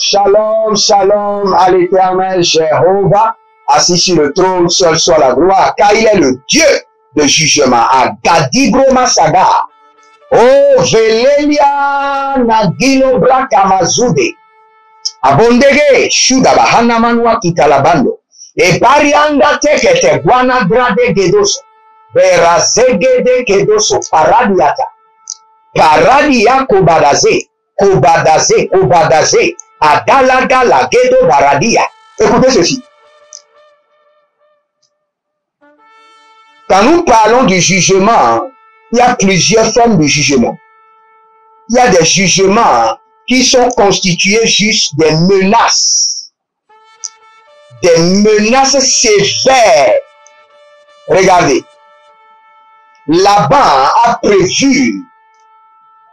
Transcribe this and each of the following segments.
Shalom, shalom à l'éternel Jéhovah, assis sur le trône, seul soit la gloire, car il est le Dieu de jugement. Agadigro Saga. Oh, Velelia Nagilo Brakamazude. Abondege, Shudaba Hanamanwa Kitalabando. E Parianda Tekete, Guana Grade Gedoso. Berazegede Gedoso, Paradiata. Paradia Kobadaze, Kobadaze, Kobadaze. Adala Gedo Baradia. Écoutez ceci. Quand nous parlons du jugement, il y a plusieurs formes de jugement. Il y a des jugements qui sont constitués juste des menaces. Des menaces sévères. Regardez. Laban a prévu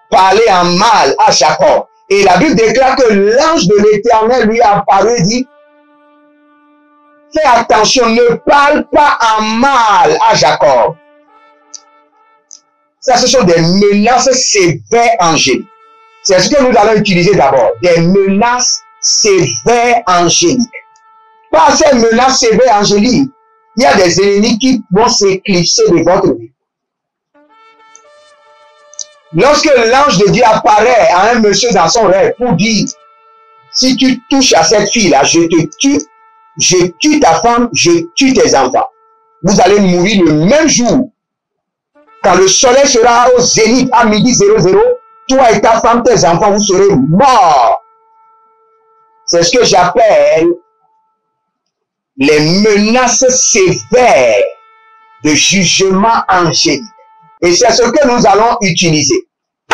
parler en mal à Jacob. Et la Bible déclare que l'ange de l'Éternel lui a apparu et dit, fais attention, ne parle pas en mal à Jacob. Ça, ce sont des menaces sévères angéliques. C'est ce que nous allons utiliser d'abord. Des menaces sévères angéliques. Par ces menaces sévères angéliques, il y a des ennemis qui vont s'éclipser de votre vie. Lorsque l'ange de Dieu apparaît à un monsieur dans son rêve pour dire, si tu touches à cette fille-là, je te tue, je tue ta femme, je tue tes enfants. Vous allez mourir le même jour. Quand le soleil sera au zénith à midi 00, toi et ta femme, tes enfants, vous serez morts. C'est ce que j'appelle les menaces sévères de jugement angélique. Et c'est ce que nous allons utiliser.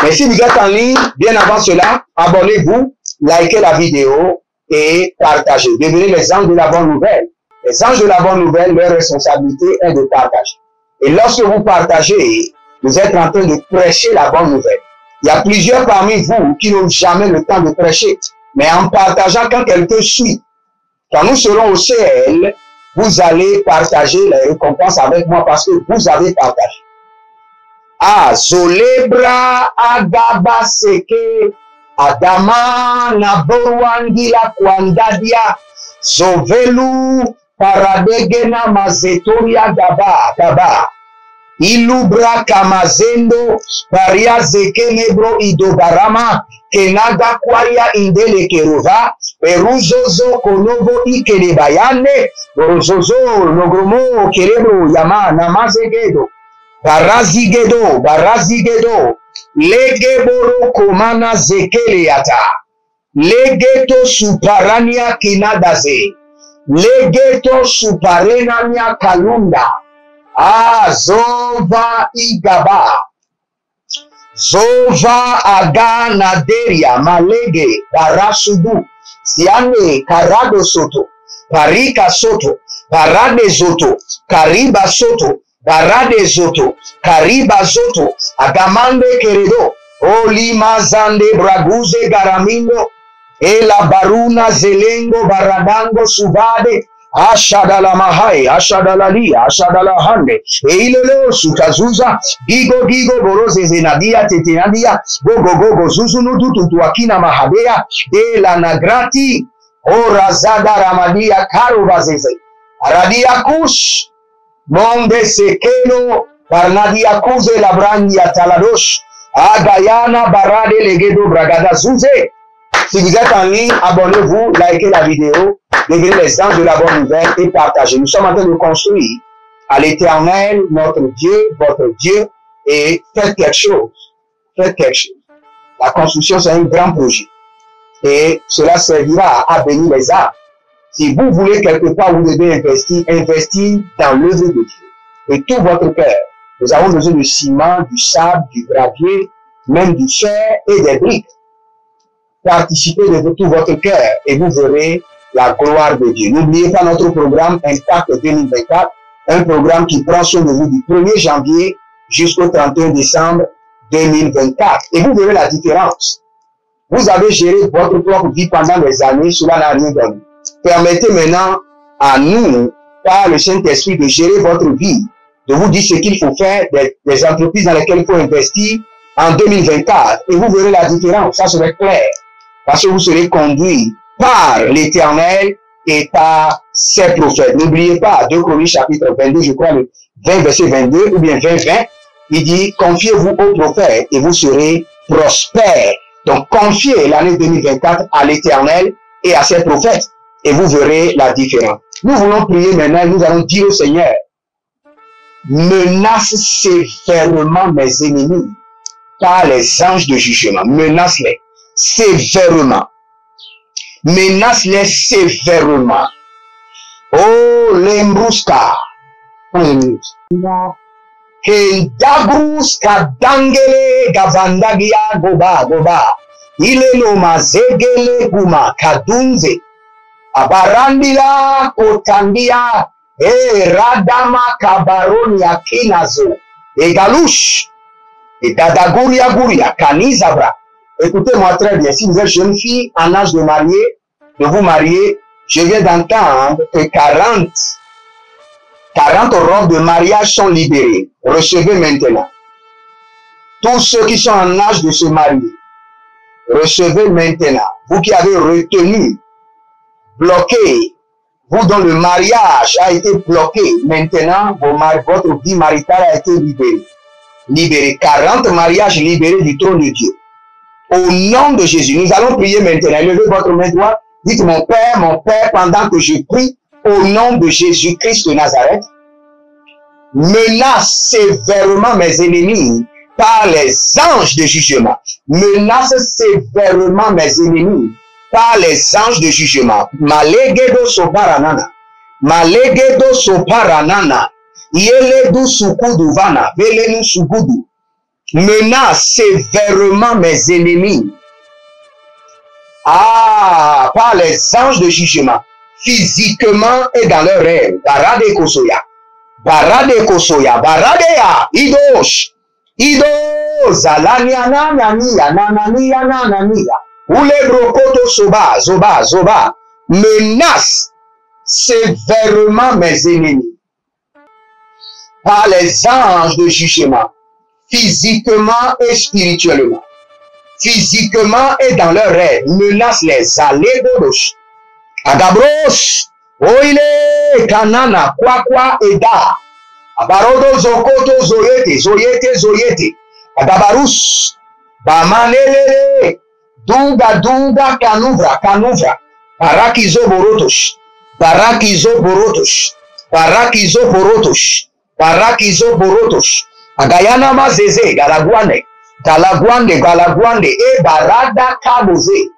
Mais si vous êtes en ligne, bien avant cela, abonnez-vous, likez la vidéo et partagez. Devenez les anges de la bonne nouvelle. Les anges de la bonne nouvelle, leur responsabilité est de partager. Et lorsque vous partagez, vous êtes en train de prêcher la bonne nouvelle. Il y a plusieurs parmi vous qui n'ont jamais le temps de prêcher. Mais en partageant, quand quelqu'un suit, quand nous serons au ciel, vous allez partager les récompenses avec moi parce que vous avez partagé. Ah, Zolebra Agaba Seke Adama Naborwangila Kwandadia Zovelu Paradegena Mazetoria Gaba Ilubra Kamazendo Paria Zekenebro Idobarama Kenaga Kwaria Indele Keruva Peruzozo Konobo Ikelebayane Borozozo Nogromo Kerebro Yama Namazegedo Barazigedo, Legeboro Komana Zekeleata, Legeto Suparania Kinadaze, Legeto Suparenania Kalunda, Zova Igaba, Zova Aganaderia, Malege, Barasudu, Ziane, Karado Soto, Parika Soto, Parade Soto, Kariba Soto, Barade Zoto, Kariba Zoto, Agamande Keredo, Olima Zande Braguze Garamindo, Ela Baruna Zelengo Baradango Subade, Ashadala Mahai, Ashadalalia, Ashadalahande, Eilolo Sutazuza, Gigo Boroze Zenadia, Tetenadia, Gogo Zuzunu Tutuakina Mahabea, Ela Nagrati, Orazada Ramadia Karubazeze, Radia Kush, Monde Sekeno, Barnadia Kuze, Labrandia Taladosh, Agayana, Barade, Legedo, Bragada Zuze. Si vous êtes en ligne, abonnez-vous, likez la vidéo, devenez les anges de la bonne nouvelle et partagez. Nous sommes en train de construire à l'Éternel, notre Dieu, votre Dieu, et faites quelque chose. Faites quelque chose. La construction, c'est un grand projet. Et cela servira à bénir les âmes. Si vous voulez quelque part, vous devez investir dans l'œuvre de Dieu. Et tout votre cœur. Nous avons besoin de ciment, du sable, du gravier, même du fer et des briques. Participez de tout votre cœur et vous verrez la gloire de Dieu. N'oubliez pas notre programme Impact 2024, un programme qui prend soin de vous du 1er janvier jusqu'au 31 décembre 2024. Et vous verrez la différence. Vous avez géré votre propre vie pendant des années, cela n'a rien donné. Permettez maintenant à nous, par le Saint-Esprit, de gérer votre vie, de vous dire ce qu'il faut faire, des entreprises dans lesquelles il faut investir en 2024. Et vous verrez la différence, ça serait clair. Parce que vous serez conduit par l'Éternel et par ses prophètes. N'oubliez pas, 2 Chroniques chapitre 22, je crois le 20 verset 22 ou bien 20, il dit, confiez-vous aux prophètes et vous serez prospères. Donc, confiez l'année 2024 à l'Éternel et à ses prophètes et vous verrez la différence. Nous voulons prier maintenant, nous allons dire au Seigneur, menace sévèrement mes ennemis par les anges de jugement. Menace-les sévèrement. Menace-les sévèrement. Oh, l'embrouska. Kendabruska dangele gavandagia goba. Ilelo mazegele guma kadunze. Abarandila kotandia. Radama kabaronia kinazo. Egalouche. Et dadaguria kanizabra. Écoutez-moi très bien, si vous êtes jeune fille en âge de vous marier, je viens d'entendre que 40 robes de mariage sont libérées. Recevez maintenant. Tous ceux qui sont en âge de se marier, recevez maintenant. Vous qui avez retenu, bloqué, vous dont le mariage a été bloqué, maintenant votre vie maritale a été libérée. Libérée. 40 mariages libérés du trône de Dieu. Au nom de Jésus, nous allons prier maintenant. Levez votre main droite. Dites mon Père, pendant que je prie, au nom de Jésus-Christ de Nazareth, menace sévèrement mes ennemis par les anges de jugement. Menace sévèrement mes ennemis par les anges de jugement. Malegedo soparanana. Malegedo soparanana. Yeledu sukudu vana. Velenu sukudu. Menace sévèrement mes ennemis. Ah, par les anges de jugement, physiquement et dans leurs rêves. Barade kosoya. Barade kosoya. Baradea. Idosh. Idos. Alaniana nania. Nanania nanania. Oule brokoto soba. Zoba. Menace sévèrement mes ennemis. Par les anges de jugement. Physiquement et spirituellement. Physiquement et dans leurs rêves. Menace les alégodos. Agabros. Oile. Kanana. Kwa eda. Abarodo zokoto zoyete. Agabarus. Bamanelele. Dunga kanuvra. Barakizo borotos. Agayana mazeze galagwande e barada kaboze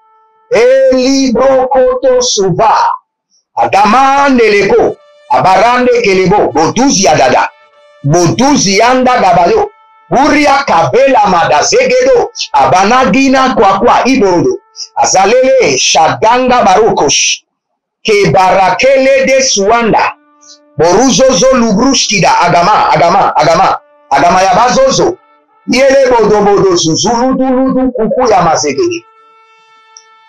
e libro koto suva agamande leko abarande kelebo boduzi adada boduzi anda gabayo uria kabela madazegedo abanagina kwa iborodo azalele shadanga barokosh ke barakele de suanda boruzozo lubrushkida agama ya bazozo. Yele bodo zuzuludu kuku ya mazegede.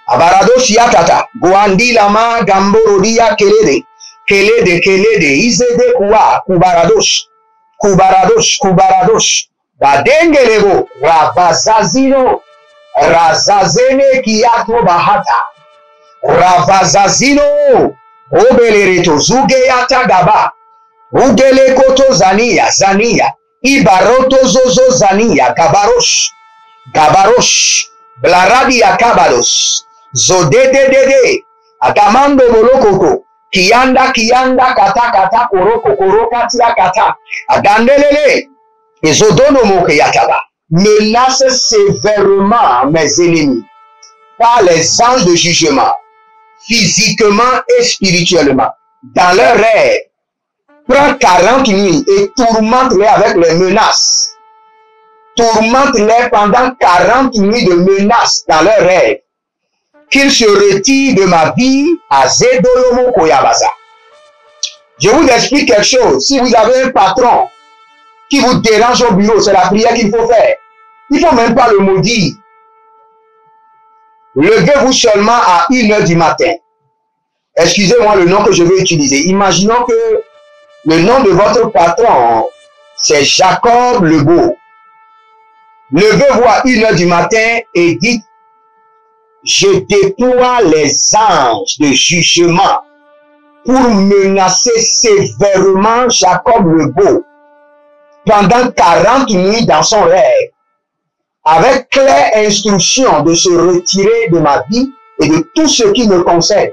Abaradoshi yatata. Guandila ma gamborodia kelede. Izede kuwa kubaradosh. Badengelebo rabazazino. Razazene kiyato bahata. Ravazazino. Obelereto zuge yata gaba. Ugele koto zania. Ibaroto zozo zania. Gabarosh. Blaradi akabalos. Zodede. Agamando molokoko. Kianda kata koroka tia kata. Agandelele. Ezodono moke yataba. Menace sévèrement mes ennemis par les anges de jugement, physiquement et spirituellement, dans leurs rêves. Prends 40 nuits et tourmente-les avec les menaces. Tourmente-les pendant 40 nuits de menaces dans leurs rêves. Qu'ils se retirent de ma vie à Zedolomo Koyabaza. Je vous explique quelque chose. Si vous avez un patron qui vous dérange au bureau, c'est la prière qu'il faut faire. Il ne faut même pas le maudire. Levez-vous seulement à 1h du matin. Excusez-moi le nom que je vais utiliser. Imaginons que le nom de votre patron, c'est Jacob Lebeau. Levez-vous à 1h du matin et dites je déploie les anges de jugement pour menacer sévèrement Jacob le Beau pendant 40 nuits dans son rêve, avec claire instruction de se retirer de ma vie et de tout ce qui me concerne.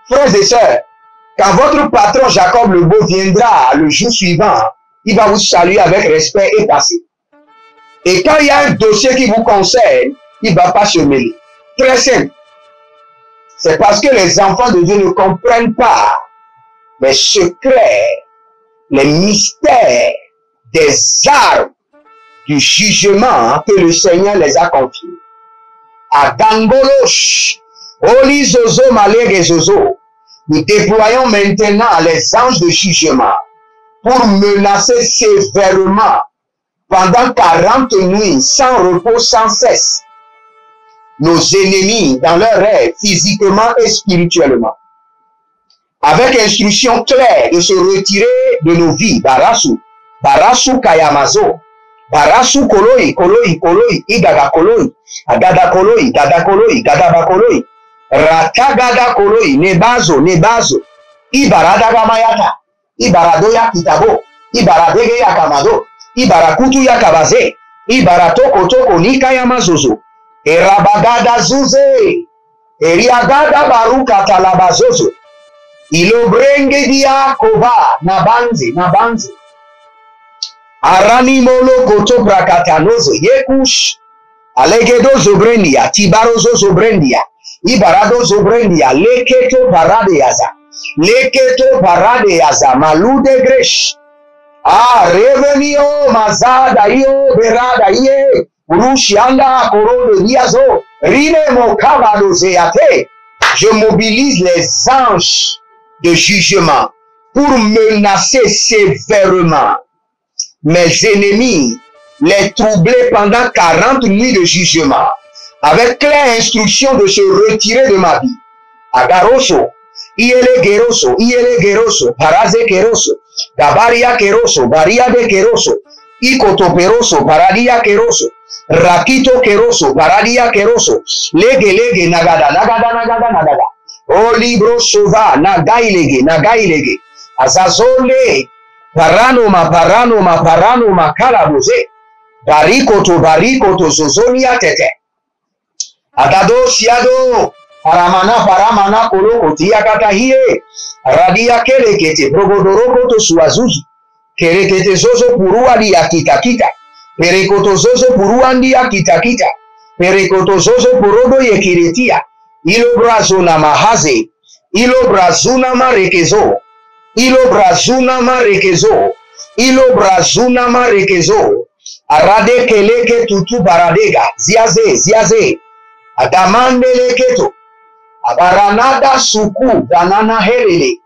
Frères et sœurs, quand votre patron Jacob le Beau viendra le jour suivant, il va vous saluer avec respect et passer. Et quand il y a un dossier qui vous concerne, il ne va pas se mêler. Très simple. C'est parce que les enfants de Dieu ne comprennent pas les secrets, les mystères des armes du jugement que le Seigneur les a confiés. À Gangolosh, Oli Zozo Malé Zozo, nous déployons maintenant les anges de jugement pour menacer sévèrement pendant 40 nuits, sans repos, sans cesse, nos ennemis dans leurs rêves, physiquement et spirituellement. Avec instruction claire de se retirer de nos vies, Barasu, Barasu Kayamazo, Barasu Koloi, Koloi, Koloi, Igaga Koloi, Agada Koloi, Gada Koloi, Gadaba Koloi, Ratagada Koloi, Nebazo, Nebazo, Ibarada Gamayata, Ibaradoya Kitabo, Ibaradege Yakamado, Ibarakutu Yakabaze, Ibaratoko Toko Nikayamazozo, Erabagada Zuze, Eriagada Baruka Talabazozo, Ilobrenge dia Koba, Nabanze, Nabanze, Arani Molo Koto Brakatanozo, Yekush, Alegedo Zobrendia, Tibarozo Zobrendia, Ibarado Zobrendia, Leketo Baradeaza, Leketo Baradeaza, Malude Gresh, Revenio, Mazada, Io, Berada, Ie, Urushianda, Koro de Niazo, Rine Mokabado Zeate. Je mobilise les anges de jugement pour menacer sévèrement mes ennemis, les troubler pendant 40 nuits de jugement, avec claire instruction de se retirer de ma vie. Agaroso, Iele Geroso, Paraze Keroso, Gabaria Keroso, Baria de Keroso, Ikoto Peroso, Paradia Keroso, Rakito Keroso, Paradia Keroso, Lege, Nagada, O Libro Sova, Nagailege, Azazole, Paranoma, Kalaboze, Barikoto, Zozonia Tete, Adado, Siado, Paramana, Koloko, Tiakatahie, Radia Kelekete, Brogodorokoto Suazuzu, Kelekete Zozo Puruadi Akita, Perekoto Zozo Puruandi Akita, Perekoto Zozo Purodo Yekiretia, Ilobrazuna Mahaze, Ilobrazuna Marekezo, Arade Keleke Tutu Baradega, Ziaze, Adamande Leketo, Abaranada Suku, Danana Helele,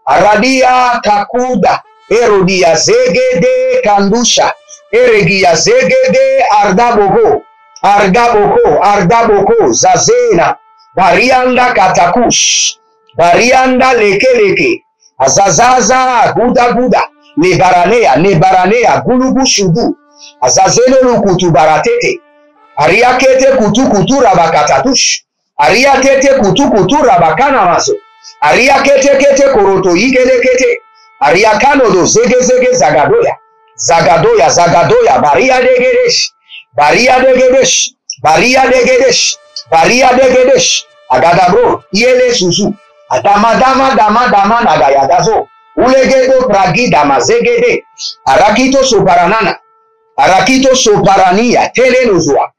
Aradia Kakuda, Erodia Zegede Kandusha, Eregia Zegede Ardaboko, Zazena, Barianda Katakush, Barianda Leke, Azazaza, Guda, Nebaranea, Gulubu Shudu, Azazelo Lukutu Baratete, Ariakete Kutu Rabakatatush, Ariakete Kutu Rabakana Maso, Ariakete Koroto Igelekete, Ariakano do Zege Zagadoya, Baria de Gedesh, Agadabro, Iele Susu, Dama Nagayadazo, Ulegedo Pragi Damazegede, Arakito Soparania, Telenozoa,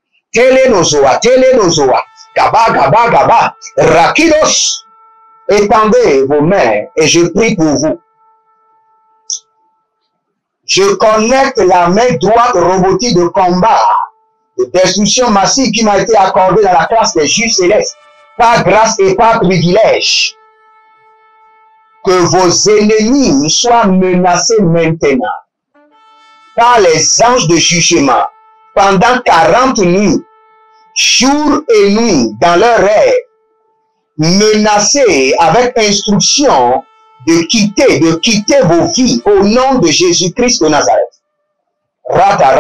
Gaba, Rakidos, étendez vos mains et je prie pour vous. Je connecte la main droite robotique de combat, de destruction massive qui m'a été accordée dans la classe des juifs célestes, par grâce et par privilège. Que vos ennemis soient menacés maintenant par les anges de jugement pendant 40 nuits, jour et nuit, dans leurs rêves, menacés avec instruction de quitter vos vies au nom de Jésus-Christ de Nazareth. Rata,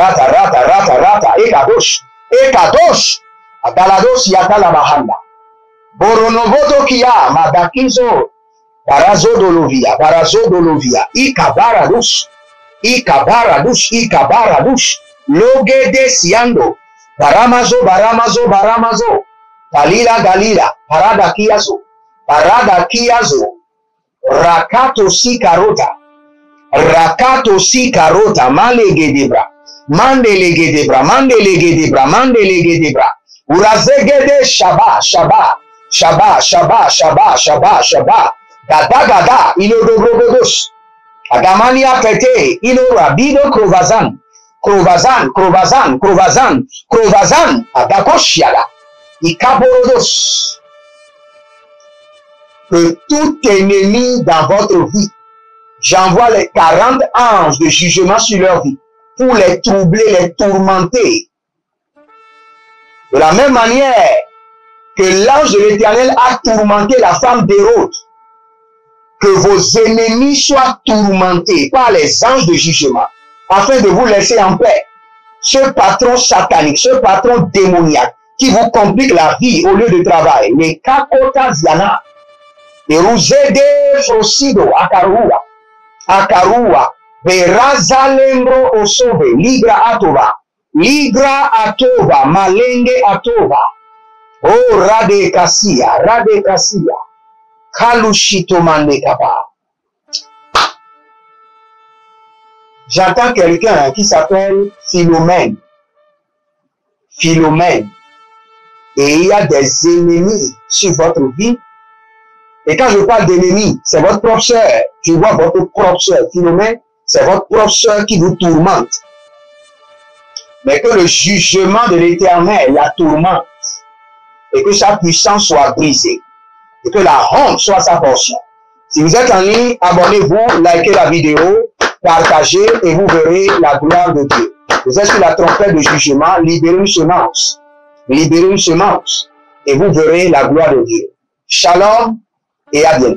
Ekadosh, Agalados yatala bahanda. Boronovoto kia madakizo. Barazo dolovia. Ikabaradus. Logede siando. Baramazo. Galila. Parada kiazo. Rakato si karota. Mandelegedebra. Urazegede shaba. Gada, ilodobrogodos. Agamania pete, ilo rabido Krovazan, Agakoshiala. Ikaborodos. Que tout ennemi dans votre vie, j'envoie les 40 anges de jugement sur leur vie pour les troubler, les tourmenter. De la même manière que l'ange de l'Éternel a tourmenté la femme d'Hérode, que vos ennemis soient tourmentés par les anges de jugement, afin de vous laisser en paix. Ce patron satanique, ce patron démoniaque, qui vous complique la vie au lieu de travail, les Kakotaziana, les Rouzede Frosido, Akarua, Berazalengro Osove, Ligra Atova, Malenge Atova, Oh Rade Kassia, Kalushito Mandekaba. J'entends quelqu'un qui s'appelle Philomène. Et il y a des ennemis sur votre vie. Et quand je parle d'ennemis, c'est votre propre soeur. Je vois votre propre soeur. Philomène, c'est votre propre soeur qui vous tourmente. Mais que le jugement de l'Éternel la tourmente. Et que sa puissance soit brisée. Et que la honte soit sa portion. Si vous êtes en ligne, abonnez-vous, likez la vidéo, partagez et vous verrez la gloire de Dieu. Vous êtes sur la trompette de jugement, libérez une semence et vous verrez la gloire de Dieu. Shalom et à bientôt.